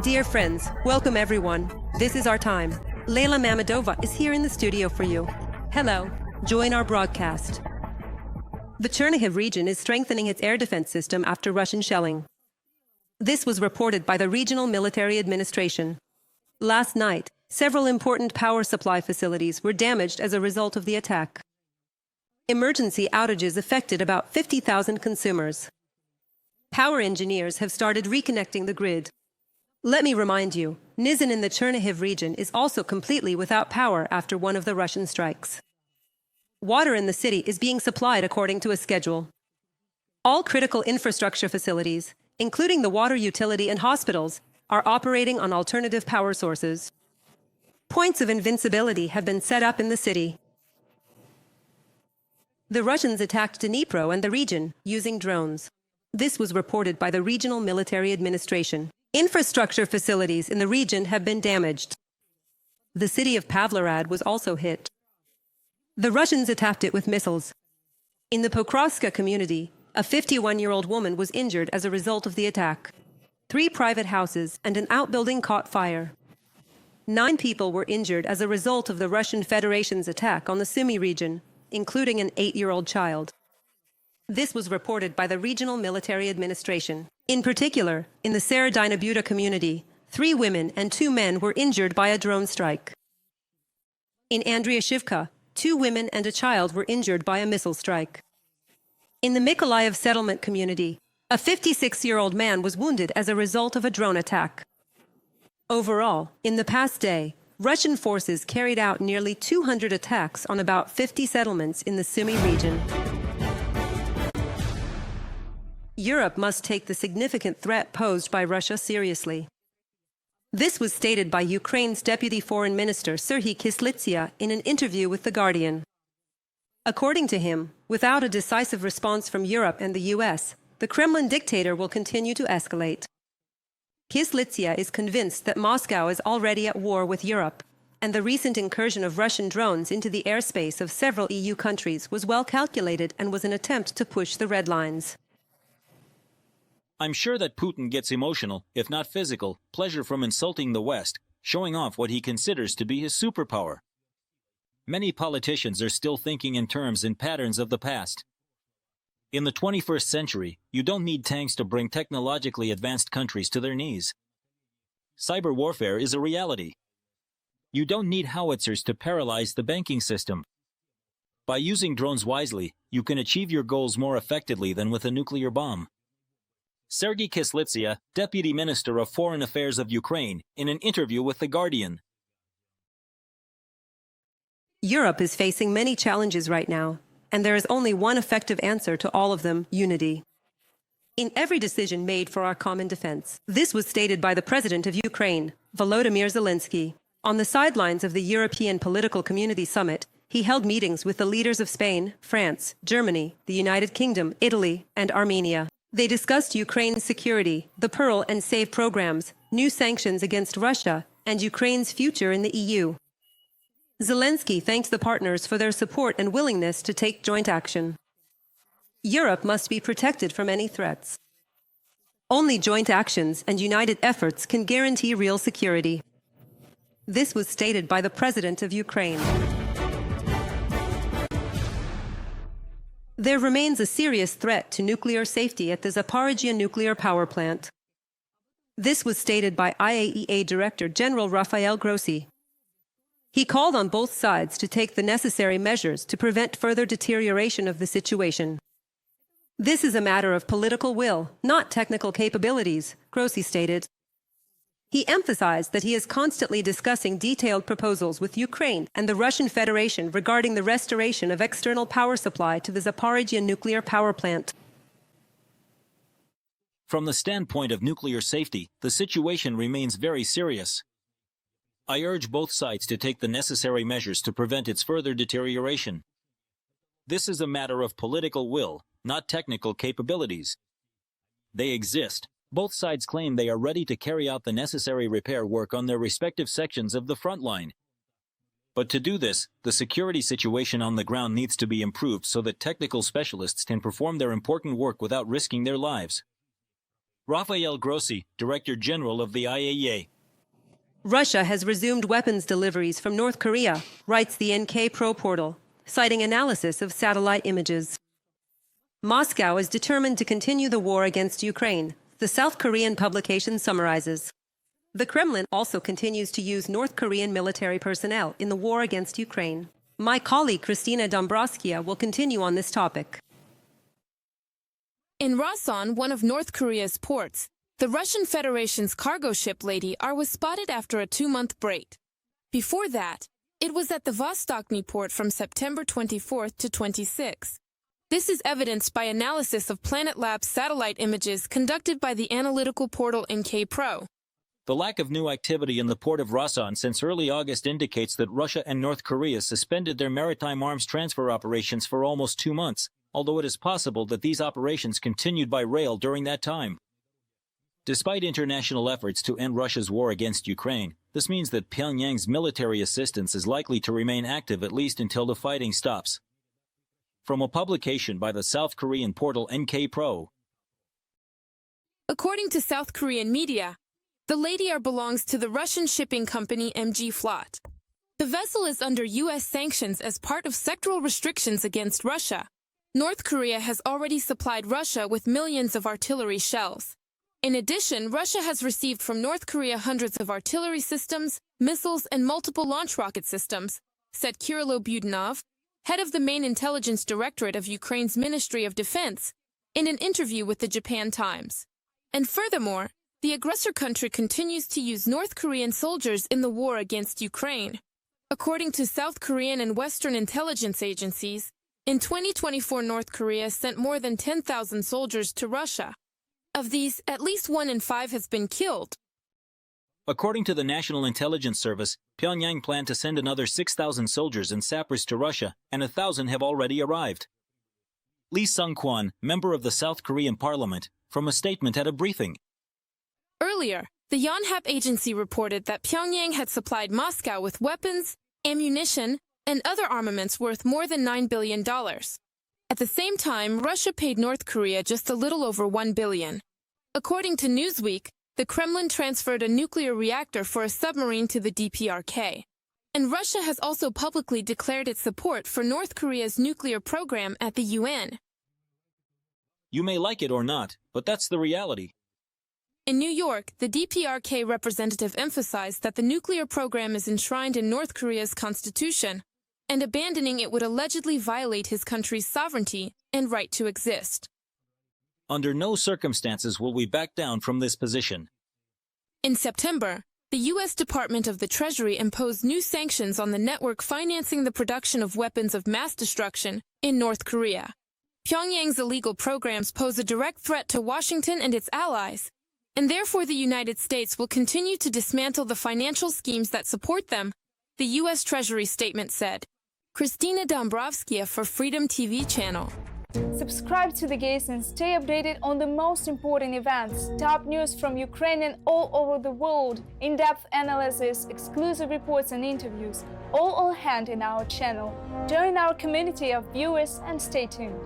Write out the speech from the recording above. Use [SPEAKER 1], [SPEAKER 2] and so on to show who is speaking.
[SPEAKER 1] Dear friends, welcome everyone. This is our time. Leila Mamedova is here in the studio for you. Hello, join our broadcast. The Chernihiv region is strengthening its air defense system after Russian shelling. This was reported by the Regional Military Administration. Last night, several important power supply facilities were damaged as a result of the attack. Emergency outages affected about 50,000 consumers. Power engineers have started reconnecting the grid. Let me remind you, Nizhyn in the Chernihiv region is also completely without power after one of the Russian strikes. Water in the city is being supplied according to a schedule. All critical infrastructure facilities, including the water utility and hospitals, are operating on alternative power sources. Points of invincibility have been set up in the city. The Russians attacked Dnipro and the region using drones. This was reported by the Regional Military Administration. Infrastructure facilities in the region have been damaged. The city of Pavlohrad was also hit. The Russians attacked it with missiles. In the Pokrovska community, a 51-year-old woman was injured as a result of the attack. 3 private houses and an outbuilding caught fire. 9 people were injured as a result of the Russian Federation's attack on the Sumy region, including an 8-year-old child. This was reported by the Regional Military Administration. In particular, in the Dnipro community, 3 women and 2 men were injured by a drone strike. In Andriashivka, 2 women and a child were injured by a missile strike. In the Mykolaiv settlement community, a 56-year-old man was wounded as a result of a drone attack. Overall, in the past day, Russian forces carried out nearly 200 attacks on about 50 settlements in the Sumy region. Europe must take the significant threat posed by Russia seriously. This was stated by Ukraine's Deputy Foreign Minister Serhiy Kyslytsya in an interview with The Guardian. According to him, without a decisive response from Europe and the US, the Kremlin dictator will continue to escalate. Kyslytsya is convinced that Moscow is already at war with Europe, and the recent incursion of Russian drones into the airspace of several EU countries was well calculated and was an attempt to push the red lines.
[SPEAKER 2] I'm sure that Putin gets emotional, if not physical, pleasure from insulting the West, showing off what he considers to be his superpower. Many politicians are still thinking in terms and patterns of the past. In the 21st century, you don't need tanks to bring technologically advanced countries to their knees. Cyber warfare is a reality. You don't need howitzers to paralyze the banking system. By using drones wisely, you can achieve your goals more effectively than with a nuclear bomb. Serhiy Kyslytsya, Deputy Minister of Foreign Affairs of Ukraine, in an interview with The Guardian.
[SPEAKER 1] Europe is facing many challenges right now, and there is only one effective answer to all of them: unity. In every decision made for our common defense. This was stated by the President of Ukraine, Volodymyr Zelenskyy. On the sidelines of the European Political Community Summit, he held meetings with the leaders of Spain, France, Germany, the United Kingdom, Italy, and Armenia. They discussed Ukraine's security, the Pearl and Save programs, new sanctions against Russia, and Ukraine's future in the EU. Zelenskyy thanked the partners for their support and willingness to take joint action. Europe must be protected from any threats. Only joint actions and united efforts can guarantee real security. This was stated by the President of Ukraine. There remains a serious threat to nuclear safety at the Zaporizhzhia nuclear power plant. This was stated by IAEA Director General Rafael Grossi. He called on both sides to take the necessary measures to prevent further deterioration of the situation. This is a matter of political will, not technical capabilities, Grossi stated. He emphasized that he is constantly discussing detailed proposals with Ukraine and the Russian Federation regarding the restoration of external power supply to the Zaporizhzhia nuclear power plant.
[SPEAKER 2] From the standpoint of nuclear safety, the situation remains very serious. I urge both sides to take the necessary measures to prevent its further deterioration. This is a matter of political will, not technical capabilities. They exist. Both sides claim they are ready to carry out the necessary repair work on their respective sections of the front line. But to do this, the security situation on the ground needs to be improved so that technical specialists can perform their important work without risking their lives. Rafael Grossi, Director General of the IAEA.
[SPEAKER 1] Russia has resumed weapons deliveries from North Korea, writes the NK Pro portal, citing analysis of satellite images. Moscow is determined to continue the war against Ukraine, the South Korean publication summarizes. The Kremlin also continues to use North Korean military personnel in the war against Ukraine. My colleague Kristina Dombrovskaya will continue on this topic.
[SPEAKER 3] In Rason, one of North Korea's ports, the Russian Federation's cargo ship Lady R was spotted after a 2-month break. Before that, it was at the Vostochny port from September 24th to 26th. This is evidenced by analysis of Planet Labs satellite images conducted by the analytical portal NK Pro.
[SPEAKER 2] The lack of new activity in the port of Rason since early August indicates that Russia and North Korea suspended their maritime arms transfer operations for almost 2 months, although it is possible that these operations continued by rail during that time. Despite international efforts to end Russia's war against Ukraine, this means that Pyongyang's military assistance is likely to remain active at least until the fighting stops. From a publication by the South Korean portal NK Pro.
[SPEAKER 3] According to South Korean media, the Lady R belongs to the Russian shipping company MG Flot. The vessel is under U.S. sanctions as part of sectoral restrictions against Russia. North Korea has already supplied Russia with millions of artillery shells. In addition, Russia has received from North Korea hundreds of artillery systems, missiles, and multiple launch rocket systems, said Kirilo Budanov, head of the main intelligence directorate of Ukraine's Ministry of Defense, in an interview with the Japan Times. And furthermore, the aggressor country continues to use North Korean soldiers in the war against Ukraine. According to South Korean and Western intelligence agencies, in 2024 North Korea sent more than 10,000 soldiers to Russia. Of these, at least 1 in 5 has been killed.
[SPEAKER 2] According to the National Intelligence Service, Pyongyang planned to send another 6,000 soldiers and sappers to Russia, and 1,000 have already arrived. Lee Sung-kwan, member of the South Korean parliament, from a statement at a briefing.
[SPEAKER 3] Earlier, the Yonhap agency reported that Pyongyang had supplied Moscow with weapons, ammunition, and other armaments worth more than $9 billion. At the same time, Russia paid North Korea just a little over $1 billion. According to Newsweek, the Kremlin transferred a nuclear reactor for a submarine to the DPRK. And Russia has also publicly declared its support for North Korea's nuclear program at the UN.
[SPEAKER 2] You may like it or not, but that's the reality.
[SPEAKER 3] In New York, the DPRK representative emphasized that the nuclear program is enshrined in North Korea's constitution, and abandoning it would allegedly violate his country's sovereignty and right to exist.
[SPEAKER 2] Under no circumstances will we back down from this position.
[SPEAKER 3] In September, the U.S. Department of the Treasury imposed new sanctions on the network financing the production of weapons of mass destruction in North Korea. Pyongyang's illegal programs pose a direct threat to Washington and its allies, and therefore the United States will continue to dismantle the financial schemes that support them, the U.S. Treasury statement said. Kristina Dombrovskaya for Freedom TV channel.
[SPEAKER 4] Subscribe to The Gaze and stay updated on the most important events, top news from Ukraine and all over the world, in-depth analysis, exclusive reports and interviews, all on hand in our channel. Join our community of viewers and stay tuned.